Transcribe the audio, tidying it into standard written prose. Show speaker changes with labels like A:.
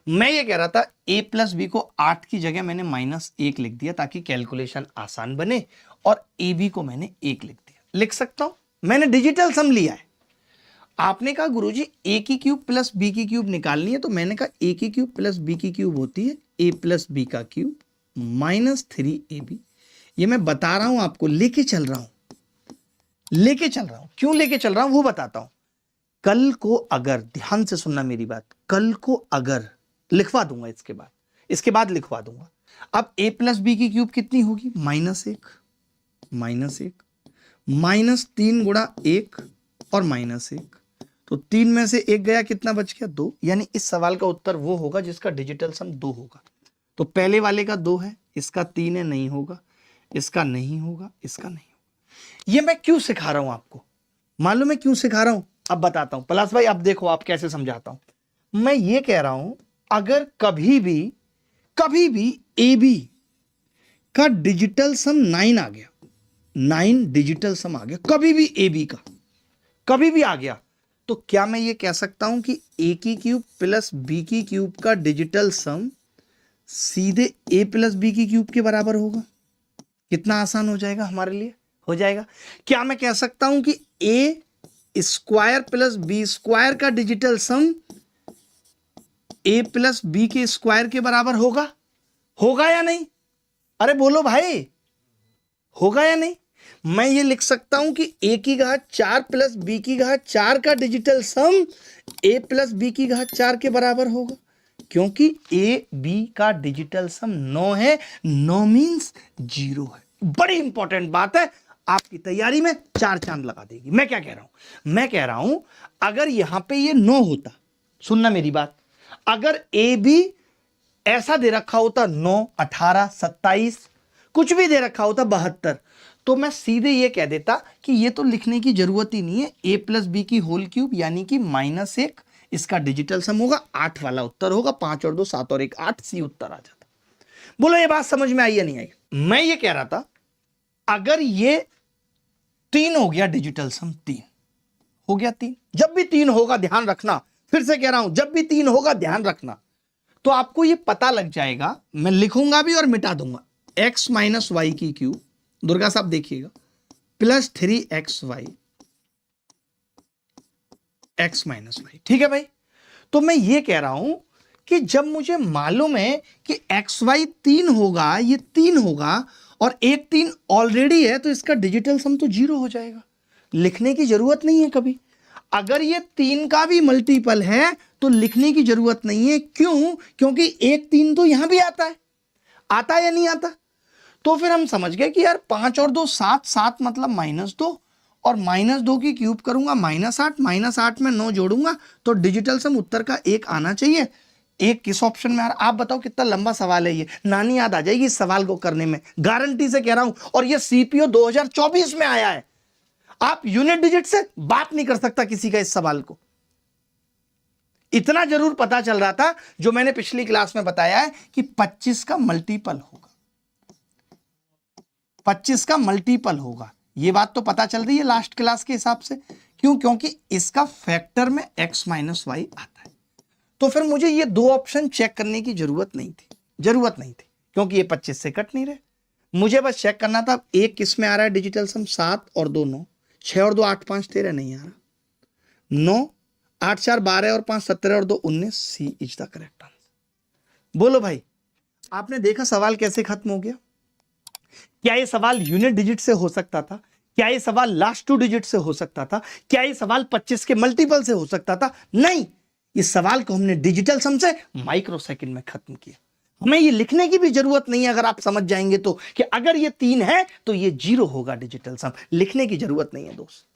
A: मैं ये कह रहा था a प्लस बी को 8 की जगह मैंने -1 लिख दिया ताकि कैलकुलेशन आसान बने, और ए बी को मैंने 1 लिख दिया। लिख सकता हूं, मैंने डिजिटल सम लिया है। आपने कहा गुरुजी a की क्यूब प्लस b की क्यूब निकालनी है, तो मैंने कहा a की क्यूब प्लस b की क्यूब होती है a प्लस बी का क्यूब -3ab। ये मैं बता रहा हूं आपको, लेके चल रहा हूं। क्यों लेके चल रहा हूं वो बताता हूं। कल को अगर, ध्यान से सुनना मेरी बात, कल को अगर लिखवा दूंगा, इसके बाद लिखवा दूंगा। अब a प्लस बी की क्यूब कितनी होगी? -1 -3 गुणा 1 और -1, तो 3 में से 1 गया, कितना बच गया? 2। यानी इस सवाल का उत्तर वो होगा जिसका डिजिटल सम 2 होगा। तो पहले वाले का 2 है, इसका 3 है, नहीं होगा, इसका नहीं होगा, इसका नहीं होगा। ये मैं क्यों सिखा रहा हूं आपको? मालूम है क्यों सिखा रहा हूं? अब बताता हूं। पलाश भाई अब देखो आप कैसे समझाता हूं। मैं ये कह रहा हूं, अगर कभी भी ए बी का डिजिटल सम 9 आ गया, 9 डिजिटल सम आ गया, कभी भी ए बी का कभी भी आ गया, तो क्या मैं ये कह सकता हूं कि a की क्यूब प्लस b की क्यूब का डिजिटल सम सीधे a प्लस बी की क्यूब के बराबर होगा? कितना आसान हो जाएगा हमारे लिए, हो जाएगा। क्या मैं कह सकता हूं कि a square plus B square का digital sum a plus B के स्क्वायर के बराबर होगा या नहीं? अरे बोलो भाई, होगा या नहीं? मैं ये लिख सकता हूं कि a की घात 4 प्लस b की घात 4 का digital sum a plus b की घात 4 के बराबर होगा, क्योंकि a b का डिजिटल सम 9 है। 9 मींस 0 है। बड़ी इंपॉर्टेंट बात है, आपकी तैयारी में 4 चांद लगा देगी। मैं क्या कह रहा हूं? मैं कह रहा हूं अगर यहां पे ये 9 होता, सुनना मेरी बात, अगर a b ऐसा दे रखा होता 9, 18, 27, कुछ भी दे रखा होता 72, तो मैं सीधे ये कह देता कि ये तो लिखने की जरूरत ही नहीं है, a प्लस बी की होल क्यूब यानी कि -1 इसका डिजिटल सम होगा, 8 वाला उत्तर होगा। 5 और 2 7 और 1 8, सी उत्तर आ जाता। बोलो ये बात समझ में आई या नहीं आई? मैं ये कह रहा था अगर ये 3 हो गया डिजिटल सम, 3 हो गया, 3 जब भी 3 होगा, ध्यान रखना, फिर से कह रहा हूं, जब भी 3 होगा ध्यान रखना, तो आपको ये पता लग जाएगा। मैं लिखूंगा भी और मिटा दूंगा, x माइनस वाई की क्यूब, दुर्गा साहब देखिएगा, plus 3xy x minus Y. ठीक है भाई? तो मैं ये कह रहा हूं कि जब मुझे मालूम है कि xy 3 होगा, ये 3 होगा और एक 3 ऑलरेडी है, तो इसका डिजिटल सम तो 0 हो जाएगा। लिखने की जरूरत नहीं है कभी। अगर ये 3 का भी मल्टीपल है तो लिखने की जरूरत नहीं है। क्यों? क्योंकि एक 3 तो यहां भी आता है या नहीं आता? तो फिर हम समझ गए कि यार 5 और 2 7, 7 मतलब -2, और -2 की क्यूब करूंगा -8, -8 में 9 जोड़ूंगा, तो डिजिटल सम उत्तर का 1 आना चाहिए। एक किस ऑप्शन में आ रहा? आप बताओ कितना लंबा सवाल है ये। नानी याद आ जाएगी इस सवाल को करने में, गारंटी से कह रहा हूं। और ये सीपीओ 2024 में आया है। आप यूनिट डिजिट से बात नहीं कर सकता किसी का इस सवाल को। इतना जरूर पता चल रहा था जो मैंने पिछली क्लास में बताया है कि 25 का मल्टीपल होगा, 25 का मल्टीपल होगा। ये बात तो पता चल रही है लास्ट क्लास के हिसाब से। क्यों? क्योंकि इसका फैक्टर में x माइनस वाई आता है। तो फिर मुझे ये 2 ऑप्शन चेक करने की जरूरत नहीं थी, क्योंकि ये 25 से कट नहीं रहे। मुझे बस चेक करना था एक किस में आ रहा है डिजिटल सम, 7 और 2 9, 6 और 2 8 5 13 नहीं आ रहा, 9 8 4 12 और 5 17 और 2 19, सी इज द करेक्ट आंसर। बोलो भाई, आपने देखा सवाल कैसे खत्म हो गया? क्या ये सवाल यूनिट डिजिट से हो सकता था? क्या ये सवाल लास्ट 2 डिजिट से हो सकता था? क्या ये सवाल 25 के मल्टीपल से हो सकता था? नहीं, इस सवाल को हमने डिजिटल सम से माइक्रो सेकंड में खत्म किया। हमें ये लिखने की भी जरूरत नहीं है, अगर आप समझ जाएंगे तो, कि अगर ये 3 है तो ये 0 होगा डिजिटल सम। लिखने की जरूरत नहीं है दोस्त।